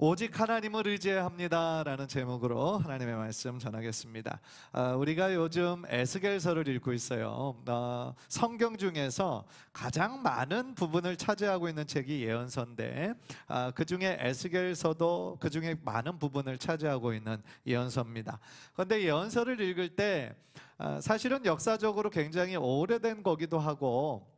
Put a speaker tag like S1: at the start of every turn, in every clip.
S1: 오직 하나님을 의지해야 합니다라는 제목으로 하나님의 말씀 전하겠습니다. 우리가 요즘 에스겔서를 읽고 있어요. 성경 중에서 가장 많은 부분을 차지하고 있는 책이 예언서인데 그 중에 에스겔서도 그 중에 많은 부분을 차지하고 있는 예언서입니다. 그런데 예언서를 읽을 때 사실은 역사적으로 굉장히 오래된 거기도 하고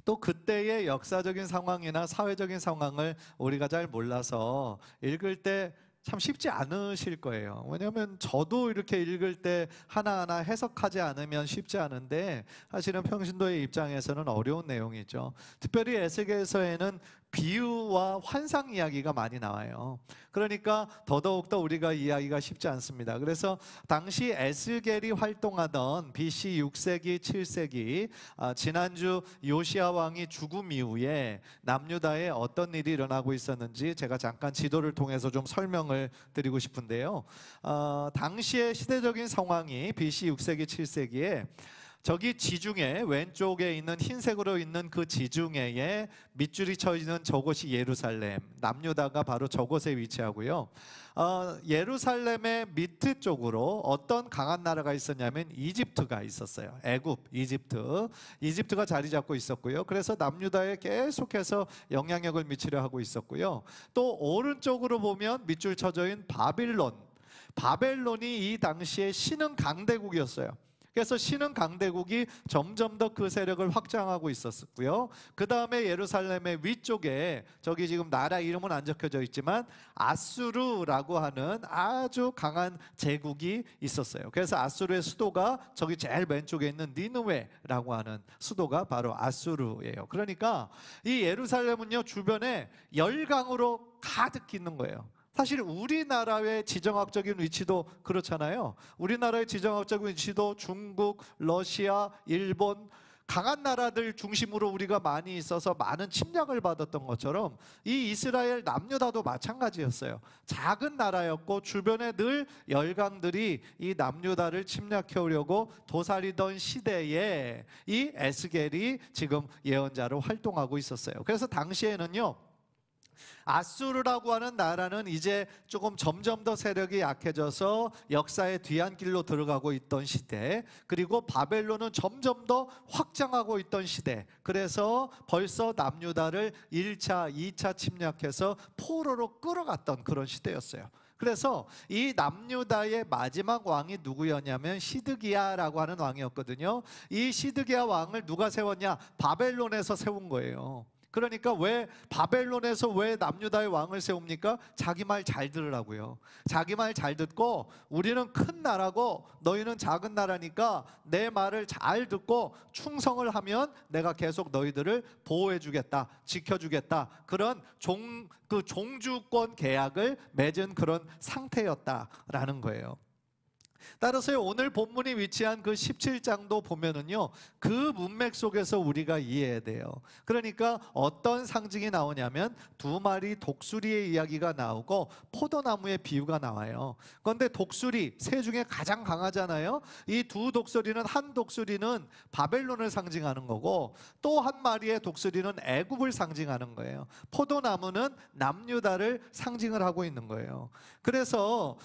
S1: 또 그때의 역사적인 상황이나 사회적인 상황을 우리가 잘 몰라서 읽을 때 참 쉽지 않으실 거예요. 왜냐하면 저도 이렇게 읽을 때 하나하나 해석하지 않으면 쉽지 않은데 사실은 평신도의 입장에서는 어려운 내용이죠. 특별히 에스겔서에는 비유와 환상 이야기가 많이 나와요. 그러니까 더더욱더 우리가 이해하기가 쉽지 않습니다. 그래서 당시 에스겔이 활동하던 BC 6세기, 7세기 지난주 요시야 왕이 죽음 이후에 남유다에 어떤 일이 일어나고 있었는지 제가 잠깐 지도를 통해서 좀 설명을 드리고 싶은데요. 당시의 시대적인 상황이 BC 6세기, 7세기에 저기 지중해 왼쪽에 있는 흰색으로 있는 그 지중해에 밑줄이 쳐 있는 저곳이 예루살렘, 남유다가 바로 저곳에 위치하고요. 예루살렘의 밑에 쪽으로 어떤 강한 나라가 있었냐면 이집트가 있었어요. 애굽, 이집트가 자리 잡고 있었고요. 그래서 남유다에 계속해서 영향력을 미치려 하고 있었고요. 또 오른쪽으로 보면 밑줄 쳐져 있는 바벨론이 이 당시에 신흥 강대국이었어요. 그래서 신흥 강대국이 점점 더 그 세력을 확장하고 있었고요. 그 다음에 예루살렘의 위쪽에 저기 지금 나라 이름은 안 적혀져 있지만 아수르라고 하는 아주 강한 제국이 있었어요. 그래서 아수르의 수도가 저기 제일 왼쪽에 있는 니느웨라고 하는 수도가 바로 아수르예요. 그러니까 이 예루살렘은요 주변에 열강으로 가득 있는 거예요. 사실 우리나라의 지정학적인 위치도 그렇잖아요. 우리나라의 지정학적인 위치도 중국, 러시아, 일본 강한 나라들 중심으로 우리가 많이 있어서 많은 침략을 받았던 것처럼 이 이스라엘 남유다도 마찬가지였어요. 작은 나라였고 주변에 늘 열강들이 이 남유다를 침략해오려고 도사리던 시대에 이 에스겔이 지금 예언자로 활동하고 있었어요. 그래서 당시에는요 아수르라고 하는 나라는 이제 조금 점점 더 세력이 약해져서 역사의 뒤안길로 들어가고 있던 시대, 그리고 바벨론은 점점 더 확장하고 있던 시대. 그래서 벌써 남유다를 1차, 2차 침략해서 포로로 끌어갔던 그런 시대였어요. 그래서 이 남유다의 마지막 왕이 누구였냐면 시드기야라고 하는 왕이었거든요. 이 시드기야 왕을 누가 세웠냐? 바벨론에서 세운 거예요. 그러니까 왜 바벨론에서 왜 남유다의 왕을 세웁니까? 자기 말 잘 들으라고요. 자기 말 잘 듣고 우리는 큰 나라고 너희는 작은 나라니까 내 말을 잘 듣고 충성을 하면 내가 계속 너희들을 보호해 주겠다, 지켜주겠다. 그런 종주권 계약을 맺은 그런 상태였다라는 거예요. 따라서 오늘 본문이 위치한 그 17장도 보면은요 그 문맥 속에서 우리가 이해해야 돼요. 그러니까 어떤 상징이 나오냐면 두 마리 독수리의 이야기가 나오고 포도나무의 비유가 나와요. 그런데 독수리 새 중에 가장 강하잖아요. 이 두 독수리는 한 독수리는 바벨론을 상징하는 거고 또 한 마리의 독수리는 애굽을 상징하는 거예요. 포도나무는 남유다를 상징을 하고 있는 거예요. 그래서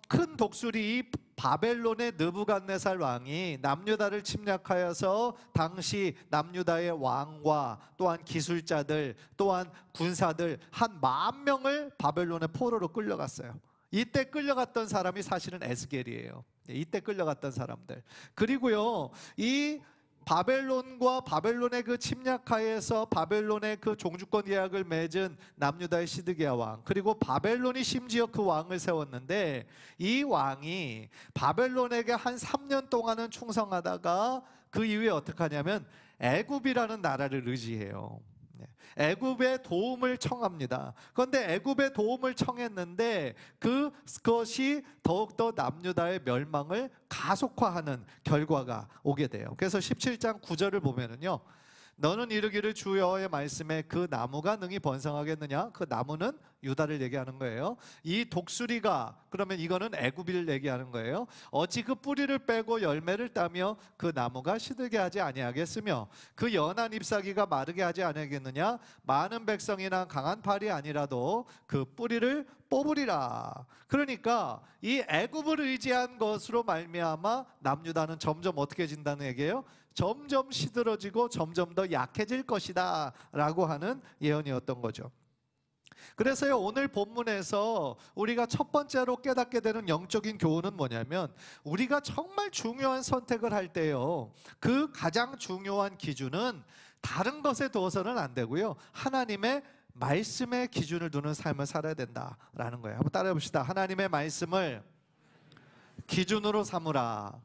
S1: 큰 독수리 바벨론의 느부갓네살 왕이 남유다를 침략하여서 당시 남유다의 왕과 또한 기술자들 또한 군사들 한 10,000명을 바벨론의 포로로 끌려갔어요. 이때 끌려갔던 사람이 사실은 에스겔이에요. 이때 끌려갔던 사람들. 그리고요 이 바벨론과 바벨론의 그 침략하에서 바벨론의 그 종주권 계약을 맺은 남유다의 시드기야 왕, 그리고 바벨론이 심지어 그 왕을 세웠는데 이 왕이 바벨론에게 한 3년 동안은 충성하다가 그 이후에 어떻게 하냐면 애굽이라는 나라를 의지해요. 애굽의 도움을 청합니다. 그런데 애굽의 도움을 청했는데 그것이 더욱더 남유다의 멸망을 가속화하는 결과가 오게 돼요. 그래서 17장 9절을 보면은요 너는 이르기를 주 여호와의 말씀에 그 나무가 능히 번성하겠느냐? 그 나무는 유다를 얘기하는 거예요. 이 독수리가, 그러면 이거는 애굽을 얘기하는 거예요. 어찌 그 뿌리를 빼고 열매를 따며 그 나무가 시들게 하지 아니하겠으며 그 연한 잎사귀가 마르게 하지 아니하겠느냐? 많은 백성이나 강한 팔이 아니라도 그 뿌리를 뽑으리라. 그러니까 이 애굽을 의지한 것으로 말미암아 남유다는 점점 어떻게 진다는 얘기예요? 점점 시들어지고 점점 더 약해질 것이다 라고 하는 예언이었던 거죠. 그래서요, 오늘 본문에서 우리가 첫 번째로 깨닫게 되는 영적인 교훈은 뭐냐면, 우리가 정말 중요한 선택을 할 때요, 그 가장 중요한 기준은 다른 것에 두어서는 안 되고요, 하나님의 말씀의 기준을 두는 삶을 살아야 된다라는 거예요. 한번 따라해 봅시다. 하나님의 말씀을 기준으로 삼으라.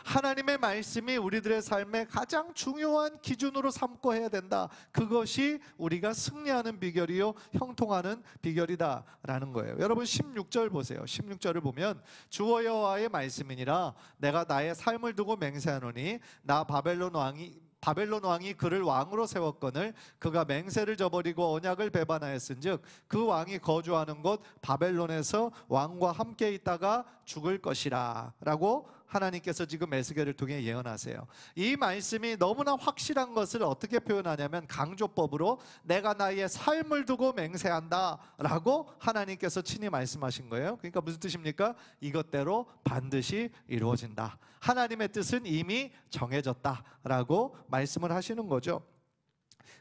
S1: 하나님의 말씀이 우리들의 삶의 가장 중요한 기준으로 삼고 해야 된다. 그것이 우리가 승리하는 비결이요, 형통하는 비결이다라는 거예요. 여러분 16절 보세요. 16절을 보면 주 여호와의 말씀이니라 내가 나의 삶을 두고 맹세하노니 나 바벨론 왕이 그를 왕으로 세웠거늘 그가 맹세를 저버리고 언약을 배반하였은즉 그 왕이 거주하는 곳 바벨론에서 왕과 함께 있다가 죽을 것이라 라고 하나님께서 지금 에스겔을 통해 예언하세요. 이 말씀이 너무나 확실한 것을 어떻게 표현하냐면 강조법으로 내가 나의 삶을 두고 맹세한다 라고 하나님께서 친히 말씀하신 거예요. 그러니까 무슨 뜻입니까? 이것대로 반드시 이루어진다. 하나님의 뜻은 이미 정해졌다 라고 말씀을 하시는 거죠.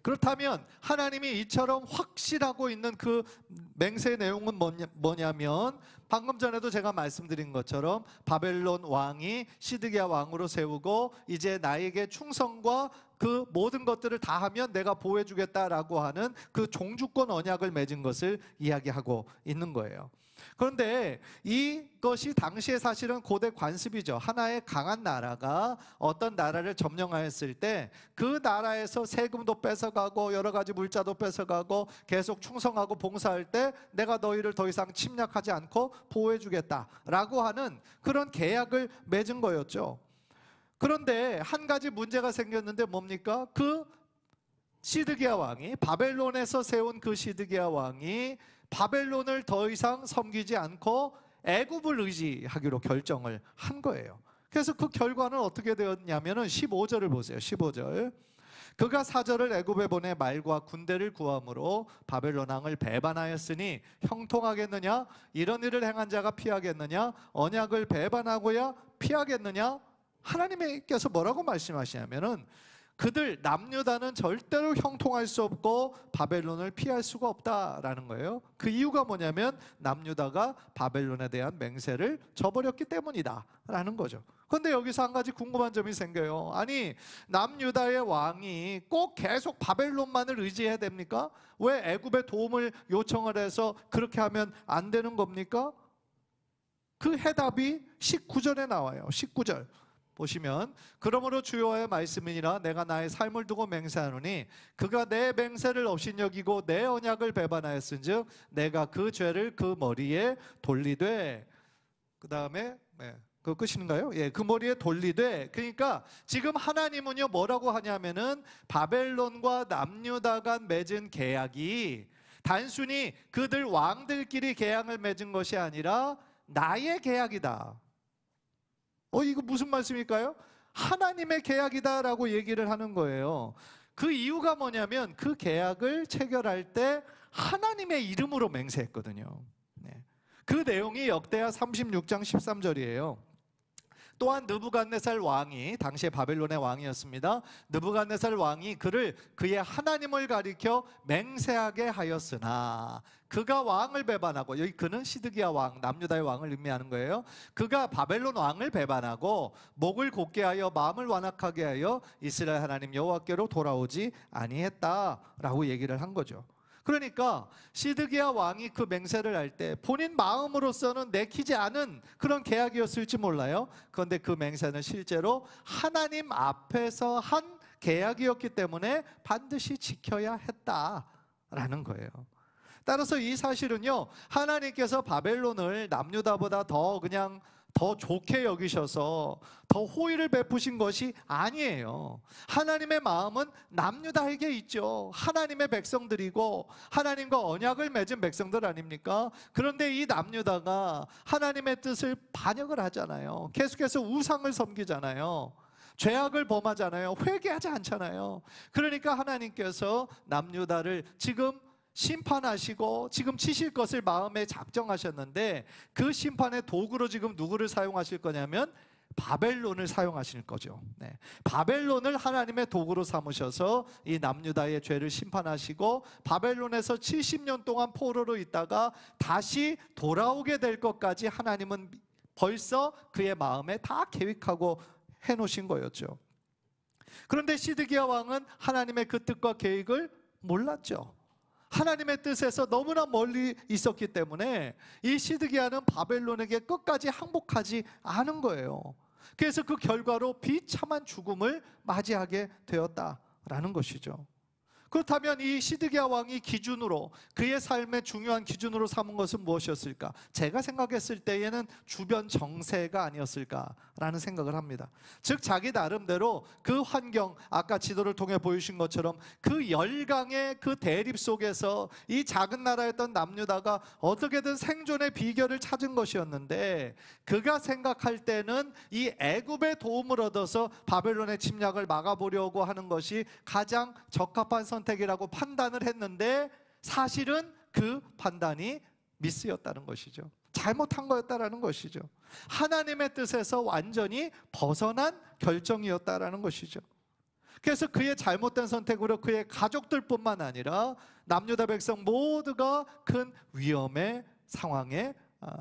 S1: 그렇다면 하나님이 이처럼 확실하고 있는 그 맹세의 내용은 뭐냐면, 방금 전에도 제가 말씀드린 것처럼 바벨론 왕이 시드기야 왕으로 세우고 이제 나에게 충성과 그 모든 것들을 다 하면 내가 보호해 주겠다라고 하는 그 종주권 언약을 맺은 것을 이야기하고 있는 거예요. 그런데 이것이 당시에 사실은 고대 관습이죠. 하나의 강한 나라가 어떤 나라를 점령하였을 때 그 나라에서 세금도 뺏어가고 여러 가지 물자도 뺏어가고 계속 충성하고 봉사할 때 내가 너희를 더 이상 침략하지 않고 보호해 주겠다라고 하는 그런 계약을 맺은 거였죠. 그런데 한 가지 문제가 생겼는데 뭡니까? 그 시드기야 왕이, 바벨론에서 세운 그 시드기야 왕이 바벨론을 더 이상 섬기지 않고 애굽을 의지하기로 결정을 한 거예요. 그래서 그 결과는 어떻게 되었냐면은 15절을 보세요. 15절. 그가 사절을 애굽에 보내 말과 군대를 구함으로 바벨론 왕을 배반하였으니 형통하겠느냐? 이런 일을 행한 자가 피하겠느냐? 언약을 배반하고야 피하겠느냐? 하나님께서 뭐라고 말씀하시냐면은 그들 남유다는 절대로 형통할 수 없고 바벨론을 피할 수가 없다라는 거예요. 그 이유가 뭐냐면 남유다가 바벨론에 대한 맹세를 저버렸기 때문이다 라는 거죠. 그런데 여기서 한 가지 궁금한 점이 생겨요. 아니, 남유다의 왕이 꼭 계속 바벨론만을 의지해야 됩니까? 왜 애굽의 도움을 요청을 해서 그렇게 하면 안 되는 겁니까? 그 해답이 19절에 나와요. 19절 보시면 그러므로 주 여호와의 말씀이니라 내가 나의 삶을 두고 맹세하노니 그가 내 맹세를 업신여기고 내 언약을 배반하였은즉 내가 그 죄를 그 머리에 돌리되, 그 다음에 그 끝인가요? 예, 그 머리에 돌리되. 그러니까 지금 하나님은요 뭐라고 하냐면은 바벨론과 남유다가 맺은 계약이 단순히 그들 왕들끼리 계약을 맺은 것이 아니라 나의 계약이다. 이거 무슨 말씀일까요? 하나님의 계약이다라고 얘기를 하는 거예요. 그 이유가 뭐냐면 그 계약을 체결할 때 하나님의 이름으로 맹세했거든요. 그 내용이 역대하 36장 13절이에요. 또한 느부갓네살 왕이, 당시에 바벨론의 왕이었습니다. 느부갓네살 왕이 그를 그의 하나님을 가리켜 맹세하게 하였으나 그가 왕을 배반하고, 여기 그는 시드기야 왕, 남유다의 왕을 의미하는 거예요. 그가 바벨론 왕을 배반하고 목을 곧게 하여 마음을 완악하게 하여 이스라엘 하나님 여호와께로 돌아오지 아니했다라고 얘기를 한 거죠. 그러니까 시드기야 왕이 그 맹세를 할 때 본인 마음으로서는 내키지 않은 그런 계약이었을지 몰라요. 그런데 그 맹세는 실제로 하나님 앞에서 한 계약이었기 때문에 반드시 지켜야 했다라는 거예요. 따라서 이 사실은요, 하나님께서 바벨론을 남유다보다 더 그냥 더 좋게 여기셔서 더 호의를 베푸신 것이 아니에요. 하나님의 마음은 남유다에게 있죠. 하나님의 백성들이고 하나님과 언약을 맺은 백성들 아닙니까? 그런데 이 남유다가 하나님의 뜻을 반역을 하잖아요. 계속해서 우상을 섬기잖아요. 죄악을 범하잖아요. 회개하지 않잖아요. 그러니까 하나님께서 남유다를 지금 심판하시고 지금 치실 것을 마음에 작정하셨는데, 그 심판의 도구로 지금 누구를 사용하실 거냐면 바벨론을 사용하실 거죠. 네. 바벨론을 하나님의 도구로 삼으셔서 이 남유다의 죄를 심판하시고, 바벨론에서 70년 동안 포로로 있다가 다시 돌아오게 될 것까지 하나님은 벌써 그의 마음에 다 계획하고 해놓으신 거였죠. 그런데 시드기야 왕은 하나님의 그 뜻과 계획을 몰랐죠. 하나님의 뜻에서 너무나 멀리 있었기 때문에 이 시드기야는 바벨론에게 끝까지 항복하지 않은 거예요. 그래서 그 결과로 비참한 죽음을 맞이하게 되었다라는 것이죠. 그렇다면 이 시드기야 왕이 기준으로, 그의 삶의 중요한 기준으로 삼은 것은 무엇이었을까? 제가 생각했을 때에는 주변 정세가 아니었을까라는 생각을 합니다. 즉 자기 나름대로 그 환경, 아까 지도를 통해 보여주신 것처럼 그 열강의 그 대립 속에서 이 작은 나라였던 남유다가 어떻게든 생존의 비결을 찾은 것이었는데, 그가 생각할 때는 이 애굽의 도움을 얻어서 바벨론의 침략을 막아보려고 하는 것이 가장 적합한 선택이라고 판단을 했는데, 사실은 그 판단이 미스였다는 것이죠. 잘못한 거였다라는 것이죠. 하나님의 뜻에서 완전히 벗어난 결정이었다라는 것이죠. 그래서 그의 잘못된 선택으로 그의 가족들뿐만 아니라 남유다 백성 모두가 큰 위험의 상황에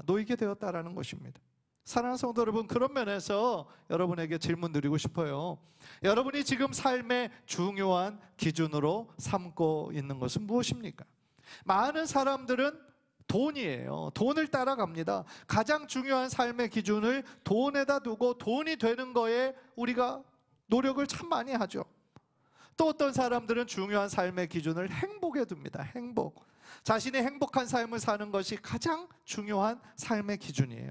S1: 놓이게 되었다라는 것입니다. 사랑하는 성도 여러분, 그런 면에서 여러분에게 질문 드리고 싶어요. 여러분이 지금 삶의 중요한 기준으로 삼고 있는 것은 무엇입니까? 많은 사람들은 돈이에요. 돈을 따라갑니다. 가장 중요한 삶의 기준을 돈에다 두고 돈이 되는 거에 우리가 노력을 참 많이 하죠. 또 어떤 사람들은 중요한 삶의 기준을 행복에 둡니다. 행복. 자신이 행복한 삶을 사는 것이 가장 중요한 삶의 기준이에요.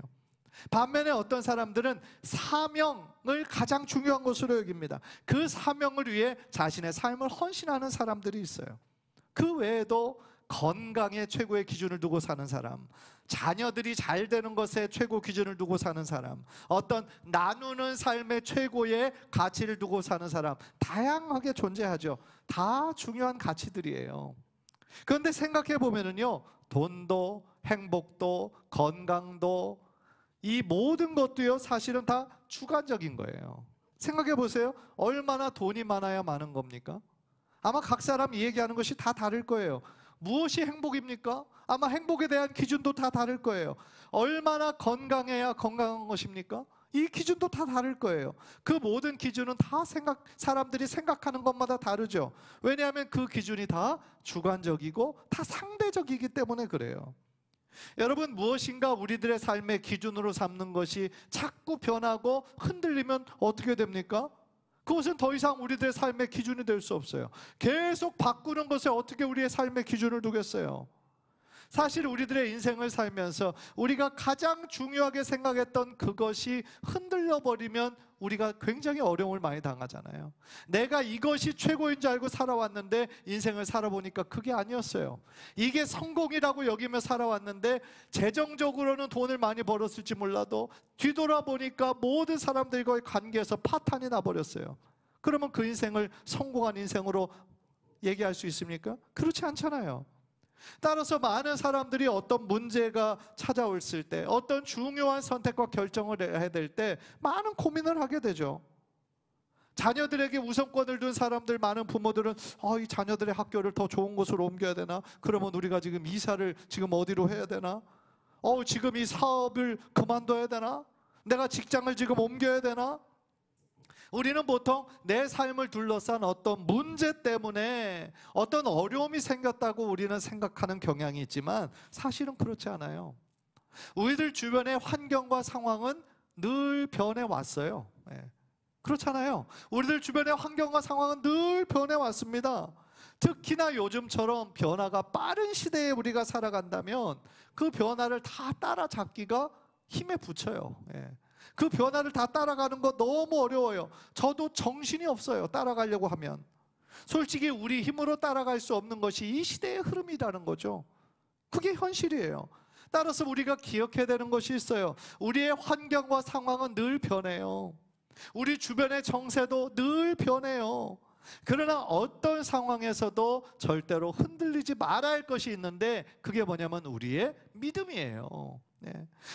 S1: 반면에 어떤 사람들은 사명을 가장 중요한 것으로 여깁니다. 그 사명을 위해 자신의 삶을 헌신하는 사람들이 있어요. 그 외에도 건강에 최고의 기준을 두고 사는 사람, 자녀들이 잘 되는 것에 최고 기준을 두고 사는 사람, 어떤 나누는 삶의 최고의 가치를 두고 사는 사람, 다양하게 존재하죠. 다 중요한 가치들이에요. 그런데 생각해 보면은요, 돈도 행복도 건강도 이 모든 것도요, 사실은 다 주관적인 거예요. 생각해 보세요. 얼마나 돈이 많아야 많은 겁니까? 아마 각 사람 이 얘기하는 것이 다 다를 거예요. 무엇이 행복입니까? 아마 행복에 대한 기준도 다 다를 거예요. 얼마나 건강해야 건강한 것입니까? 이 기준도 다 다를 거예요. 그 모든 기준은 다 사람들이 생각하는 것마다 다르죠. 왜냐하면 그 기준이 다 주관적이고 다 상대적이기 때문에 그래요. 여러분, 무엇인가 우리들의 삶의 기준으로 삼는 것이 자꾸 변하고 흔들리면 어떻게 됩니까? 그것은 더 이상 우리들의 삶의 기준이 될 수 없어요. 계속 바꾸는 것에 어떻게 우리의 삶의 기준을 두겠어요? 사실 우리들의 인생을 살면서 우리가 가장 중요하게 생각했던 그것이 흔들려 버리면 우리가 굉장히 어려움을 많이 당하잖아요. 내가 이것이 최고인 줄 알고 살아왔는데 인생을 살아보니까 그게 아니었어요. 이게 성공이라고 여기며 살아왔는데 재정적으로는 돈을 많이 벌었을지 몰라도 뒤돌아보니까 모든 사람들과의 관계에서 파탄이 나버렸어요. 그러면 그 인생을 성공한 인생으로 얘기할 수 있습니까? 그렇지 않잖아요. 따라서 많은 사람들이 어떤 문제가 찾아왔을 때, 어떤 중요한 선택과 결정을 해야 될 때 많은 고민을 하게 되죠. 자녀들에게 우선권을 둔 사람들, 많은 부모들은 이 자녀들의 학교를 더 좋은 곳으로 옮겨야 되나? 그러면 우리가 지금 이사를 지금 어디로 해야 되나? 지금 이 사업을 그만둬야 되나? 내가 직장을 지금 옮겨야 되나? 우리는 보통 내 삶을 둘러싼 어떤 문제 때문에 어떤 어려움이 생겼다고 우리는 생각하는 경향이 있지만 사실은 그렇지 않아요. 우리들 주변의 환경과 상황은 늘 변해왔어요. 그렇잖아요. 우리들 주변의 환경과 상황은 늘 변해왔습니다. 특히나 요즘처럼 변화가 빠른 시대에 우리가 살아간다면 그 변화를 다 따라잡기가 힘에 부쳐요. 그 변화를 다 따라가는 거 너무 어려워요. 저도 정신이 없어요. 따라가려고 하면. 솔직히 우리 힘으로 따라갈 수 없는 것이 이 시대의 흐름이라는 거죠. 그게 현실이에요. 따라서 우리가 기억해야 되는 것이 있어요. 우리의 환경과 상황은 늘 변해요. 우리 주변의 정세도 늘 변해요. 그러나 어떤 상황에서도 절대로 흔들리지 말아야 할 것이 있는데, 그게 뭐냐면 우리의 믿음이에요.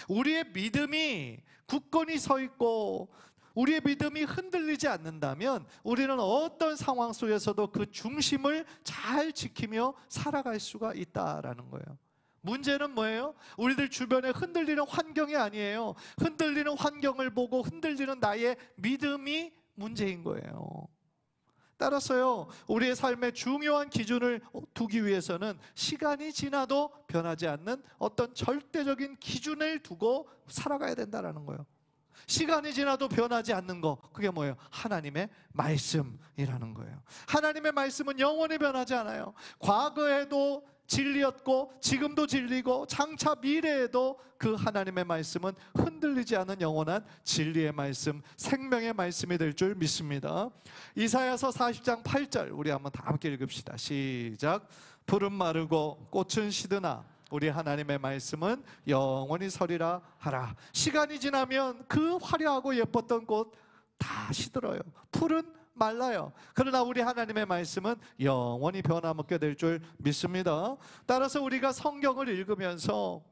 S1: 우리의 믿음이 굳건히 서 있고 우리의 믿음이 흔들리지 않는다면 우리는 어떤 상황 속에서도 그 중심을 잘 지키며 살아갈 수가 있다라는 거예요. 문제는 뭐예요? 우리들 주변에 흔들리는 환경이 아니에요. 흔들리는 환경을 보고 흔들리는 나의 믿음이 문제인 거예요. 따라서요, 우리의 삶의 중요한 기준을 두기 위해서는 시간이 지나도 변하지 않는 어떤 절대적인 기준을 두고 살아가야 된다는 거예요. 시간이 지나도 변하지 않는 거, 그게 뭐예요? 하나님의 말씀이라는 거예요. 하나님의 말씀은 영원히 변하지 않아요. 과거에도 진리였고 지금도 진리고 장차 미래에도 그 하나님의 말씀은 흔들리지 않은 영원한 진리의 말씀, 생명의 말씀이 될 줄 믿습니다. 이사야서 40장 8절 우리 한번 다 함께 읽읍시다. 시작. 푸른 마르고 꽃은 시드나 우리 하나님의 말씀은 영원히 서리라 하라. 시간이 지나면 그 화려하고 예뻤던 꽃 다 시들어요. 풀은 말라요. 그러나 우리 하나님의 말씀은 영원히 변함없게 될 줄 믿습니다. 따라서 우리가 성경을 읽으면서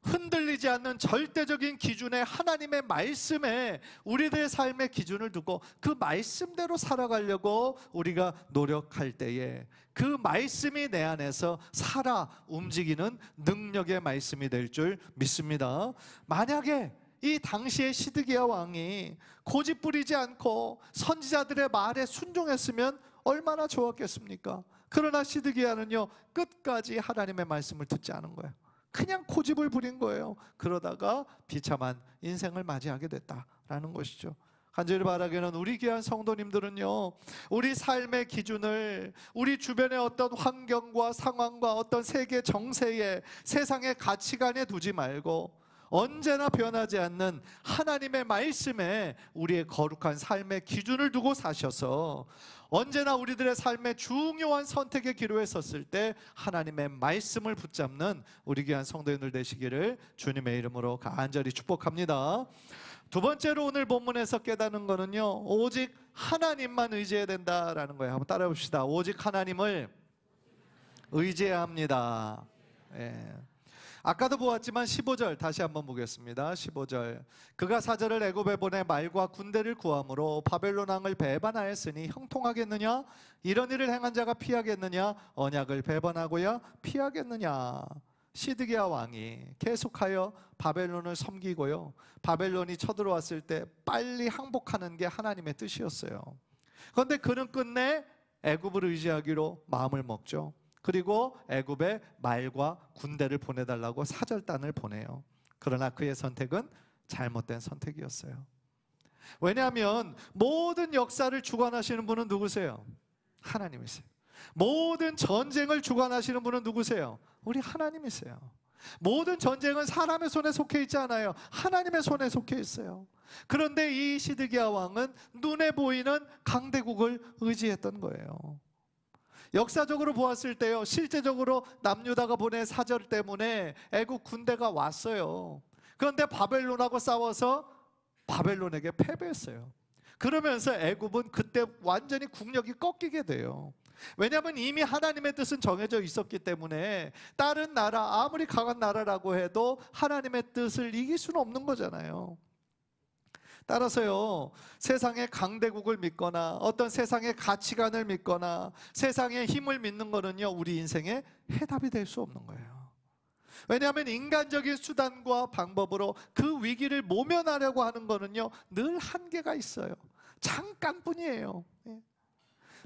S1: 흔들리지 않는 절대적인 기준의 하나님의 말씀에 우리들의 삶의 기준을 두고 그 말씀대로 살아가려고 우리가 노력할 때에 그 말씀이 내 안에서 살아 움직이는 능력의 말씀이 될 줄 믿습니다. 만약에 이 당시의 시드기야 왕이 고집 부리지 않고 선지자들의 말에 순종했으면 얼마나 좋았겠습니까? 그러나 시드기야는요, 끝까지 하나님의 말씀을 듣지 않은 거예요. 그냥 고집을 부린 거예요. 그러다가 비참한 인생을 맞이하게 됐다라는 것이죠. 간절히 바라기는 우리 귀한 성도님들은요, 우리 삶의 기준을 우리 주변의 어떤 환경과 상황과 어떤 세계 정세에, 세상의 가치관에 두지 말고 언제나 변하지 않는 하나님의 말씀에 우리의 거룩한 삶의 기준을 두고 사셔서 언제나 우리들의 삶의 중요한 선택의 기로에 섰을 때 하나님의 말씀을 붙잡는 우리 귀한 성도님들 되시기를 주님의 이름으로 간절히 축복합니다. 두 번째로 오늘 본문에서 깨닫는 거는요, 오직 하나님만 의지해야 된다라는 거예요. 한번 따라해 봅시다. 오직 하나님을 의지해야 합니다. 아까도 보았지만 15절 다시 한번 보겠습니다. 15절. 그가 사절을 애굽에 보내 말과 군대를 구함으로 바벨론 왕을 배반하였으니 형통하겠느냐? 이런 일을 행한 자가 피하겠느냐? 언약을 배반하고야 피하겠느냐? 시드기야 왕이 계속하여 바벨론을 섬기고요, 바벨론이 쳐들어왔을 때 빨리 항복하는 게 하나님의 뜻이었어요. 그런데 그는 끝내 애굽을 의지하기로 마음을 먹죠. 그리고 애굽에 말과 군대를 보내달라고 사절단을 보내요. 그러나 그의 선택은 잘못된 선택이었어요. 왜냐하면 모든 역사를 주관하시는 분은 누구세요? 하나님이세요. 모든 전쟁을 주관하시는 분은 누구세요? 우리 하나님이세요. 모든 전쟁은 사람의 손에 속해 있지 않아요. 하나님의 손에 속해 있어요. 그런데 이 시드기야 왕은 눈에 보이는 강대국을 의지했던 거예요. 역사적으로 보았을 때요, 실제적으로 남유다가 보낸 사절 때문에 애국 군대가 왔어요. 그런데 바벨론하고 싸워서 바벨론에게 패배했어요. 그러면서 애굽은 그때 완전히 국력이 꺾이게 돼요. 왜냐하면 이미 하나님의 뜻은 정해져 있었기 때문에 다른 나라, 아무리 강한 나라라고 해도 하나님의 뜻을 이길 수는 없는 거잖아요. 따라서요, 세상의 강대국을 믿거나 어떤 세상의 가치관을 믿거나 세상의 힘을 믿는 거는요, 우리 인생의 해답이 될 수 없는 거예요. 왜냐하면 인간적인 수단과 방법으로 그 위기를 모면하려고 하는 거는요, 늘 한계가 있어요. 잠깐뿐이에요.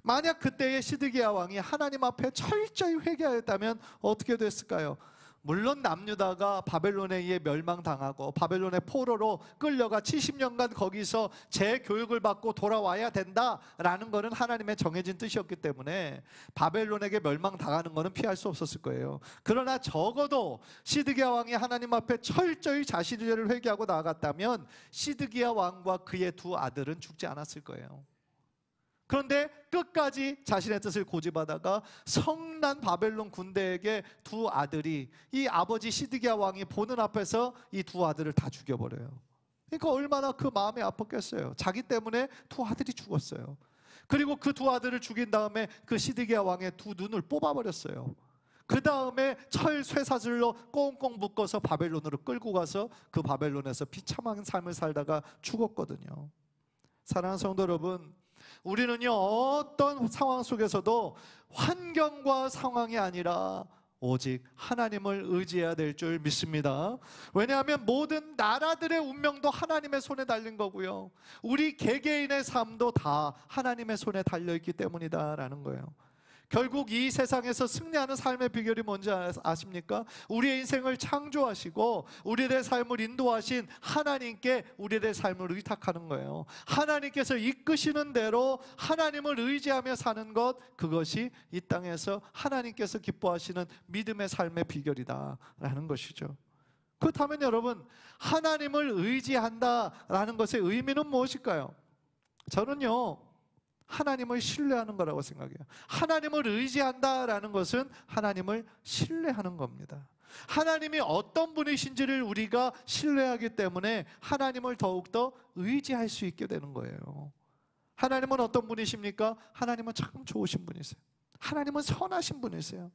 S1: 만약 그때의 시드기야 왕이 하나님 앞에 철저히 회개하였다면 어떻게 됐을까요? 물론 남유다가 바벨론에 의해 멸망당하고 바벨론의 포로로 끌려가 70년간 거기서 재교육을 받고 돌아와야 된다라는 것은 하나님의 정해진 뜻이었기 때문에 바벨론에게 멸망당하는 것은 피할 수 없었을 거예요. 그러나 적어도 시드기야 왕이 하나님 앞에 철저히 자신의 죄를 회개하고 나아갔다면 시드기야 왕과 그의 두 아들은 죽지 않았을 거예요. 그런데 끝까지 자신의 뜻을 고집하다가 성난 바벨론 군대에게 두 아들이, 이 아버지 시드기야 왕이 보는 앞에서 이 두 아들을 다 죽여버려요. 그러니까 얼마나 그 마음이 아팠겠어요. 자기 때문에 두 아들이 죽었어요. 그리고 그 두 아들을 죽인 다음에 그 시드기야 왕의 두 눈을 뽑아버렸어요. 그 다음에 철 쇠사슬로 꽁꽁 묶어서 바벨론으로 끌고 가서 그 바벨론에서 비참한 삶을 살다가 죽었거든요. 사랑하는 성도 여러분, 우리는요, 어떤 상황 속에서도 환경과 상황이 아니라 오직 하나님을 의지해야 될 줄 믿습니다. 왜냐하면 모든 나라들의 운명도 하나님의 손에 달린 거고요, 우리 개개인의 삶도 다 하나님의 손에 달려있기 때문이다라는 거예요. 결국 이 세상에서 승리하는 삶의 비결이 뭔지 아십니까? 우리의 인생을 창조하시고 우리의 삶을 인도하신 하나님께 우리의 삶을 의탁하는 거예요. 하나님께서 이끄시는 대로 하나님을 의지하며 사는 것, 그것이 이 땅에서 하나님께서 기뻐하시는 믿음의 삶의 비결이다라는 것이죠. 그렇다면 여러분, 하나님을 의지한다라는 것의 의미는 무엇일까요? 저는요, 하나님을 신뢰하는 거라고 생각해요. 하나님을 의지한다라는 것은 하나님을 신뢰하는 겁니다. 하나님이 어떤 분이신지를 우리가 신뢰하기 때문에 하나님을 더욱더 의지할 수 있게 되는 거예요. 하나님은 어떤 분이십니까? 하나님은 참 좋으신 분이세요. 하나님은 선하신 분이세요.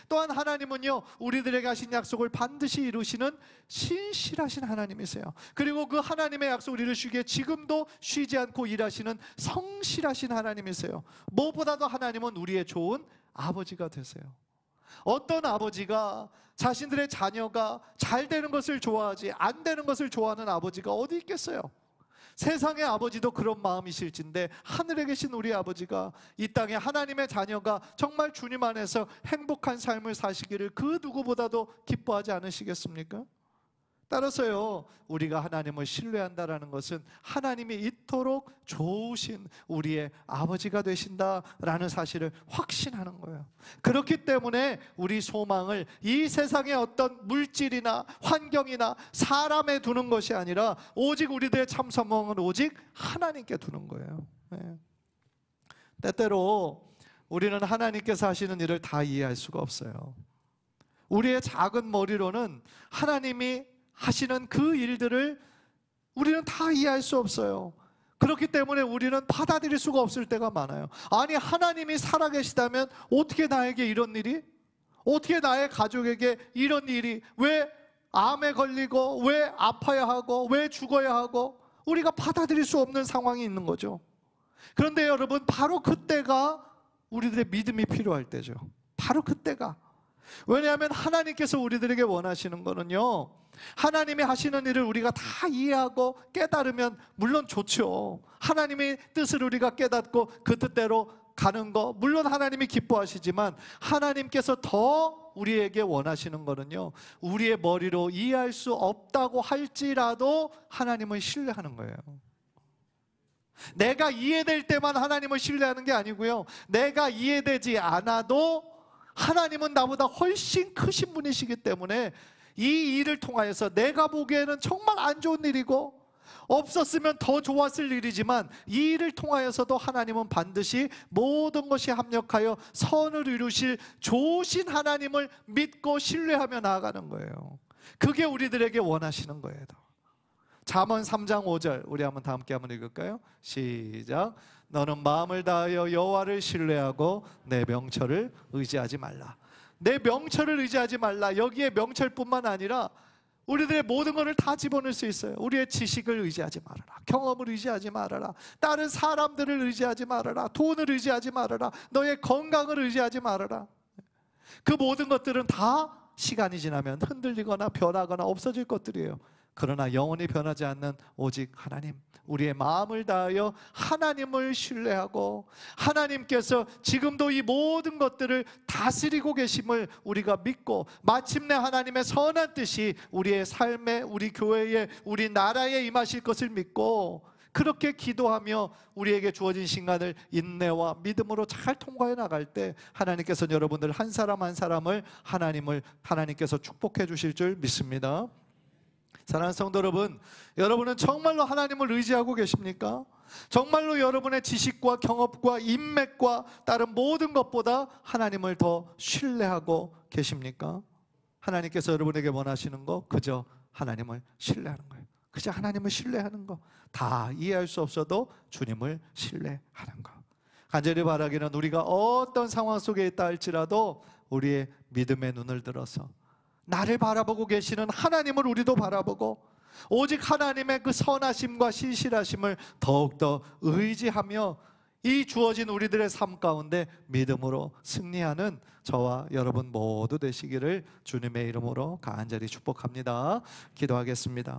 S1: 또한 하나님은요, 우리들에게 하신 약속을 반드시 이루시는 신실하신 하나님이세요. 그리고 그 하나님의 약속을 이루시기에 지금도 쉬지 않고 일하시는 성실하신 하나님이세요. 무엇보다도 하나님은 우리의 좋은 아버지가 되세요. 어떤 아버지가 자신들의 자녀가 잘 되는 것을 좋아하지 안 되는 것을 좋아하는 아버지가 어디 있겠어요? 세상의 아버지도 그런 마음이실진데 하늘에 계신 우리 아버지가 이 땅에 하나님의 자녀가 정말 주님 안에서 행복한 삶을 사시기를 그 누구보다도 기뻐하지 않으시겠습니까? 따라서요, 우리가 하나님을 신뢰한다라는 것은 하나님이 이토록 좋으신 우리의 아버지가 되신다라는 사실을 확신하는 거예요. 그렇기 때문에 우리 소망을 이 세상의 어떤 물질이나 환경이나 사람에 두는 것이 아니라 오직 우리들의 참 소망은 오직 하나님께 두는 거예요. 네. 때때로 우리는 하나님께서 하시는 일을 다 이해할 수가 없어요. 우리의 작은 머리로는 하나님이 하시는 그 일들을 우리는 다 이해할 수 없어요. 그렇기 때문에 우리는 받아들일 수가 없을 때가 많아요. 아니, 하나님이 살아계시다면 어떻게 나에게 이런 일이? 어떻게 나의 가족에게 이런 일이? 왜 암에 걸리고, 왜 아파야 하고, 왜 죽어야 하고? 우리가 받아들일 수 없는 상황이 있는 거죠. 그런데 여러분, 바로 그때가 우리들의 믿음이 필요할 때죠. 바로 그때가. 왜냐하면 하나님께서 우리들에게 원하시는 거는요, 하나님이 하시는 일을 우리가 다 이해하고 깨달으면 물론 좋죠. 하나님의 뜻을 우리가 깨닫고 그 뜻대로 가는 거 물론 하나님이 기뻐하시지만, 하나님께서 더 우리에게 원하시는 거는요, 우리의 머리로 이해할 수 없다고 할지라도 하나님을 신뢰하는 거예요. 내가 이해될 때만 하나님을 신뢰하는 게 아니고요, 내가 이해되지 않아도 하나님은 나보다 훨씬 크신 분이시기 때문에 이 일을 통하여서 내가 보기에는 정말 안 좋은 일이고 없었으면 더 좋았을 일이지만, 이 일을 통하여서도 하나님은 반드시 모든 것이 합력하여 선을 이루실 좋으신 하나님을 믿고 신뢰하며 나아가는 거예요. 그게 우리들에게 원하시는 거예요. 잠언 3장 5절 우리 한번 다 함께 한번 읽을까요? 시작. 너는 마음을 다하여 여호와를 신뢰하고 내 명철을 의지하지 말라. 내 명철을 의지하지 말라. 여기에 명철뿐만 아니라 우리들의 모든 것을 다 집어넣을 수 있어요. 우리의 지식을 의지하지 말아라. 경험을 의지하지 말아라. 다른 사람들을 의지하지 말아라. 돈을 의지하지 말아라. 너의 건강을 의지하지 말아라. 그 모든 것들은 다 시간이 지나면 흔들리거나 변하거나 없어질 것들이에요. 그러나 영원히 변하지 않는 오직 하나님, 우리의 마음을 다하여 하나님을 신뢰하고 하나님께서 지금도 이 모든 것들을 다스리고 계심을 우리가 믿고 마침내 하나님의 선한 뜻이 우리의 삶에, 우리 교회에, 우리 나라에 임하실 것을 믿고 그렇게 기도하며 우리에게 주어진 시간을 인내와 믿음으로 잘 통과해 나갈 때 하나님께서는 여러분들 한 사람 한 사람을 하나님께서 축복해 주실 줄 믿습니다. 사랑하는 성도 여러분, 여러분은 정말로 하나님을 의지하고 계십니까? 정말로 여러분의 지식과 경험과 인맥과 다른 모든 것보다 하나님을 더 신뢰하고 계십니까? 하나님께서 여러분에게 원하시는 거 그저 하나님을 신뢰하는 거예요. 그저 하나님을 신뢰하는 거. 다 이해할 수 없어도 주님을 신뢰하는 거. 간절히 바라기는 우리가 어떤 상황 속에 있다 할지라도 우리의 믿음의 눈을 들어서 나를 바라보고 계시는 하나님을 우리도 바라보고 오직 하나님의 그 선하심과 신실하심을 더욱더 의지하며 이 주어진 우리들의 삶 가운데 믿음으로 승리하는 저와 여러분 모두 되시기를 주님의 이름으로 간절히 축복합니다. 기도하겠습니다.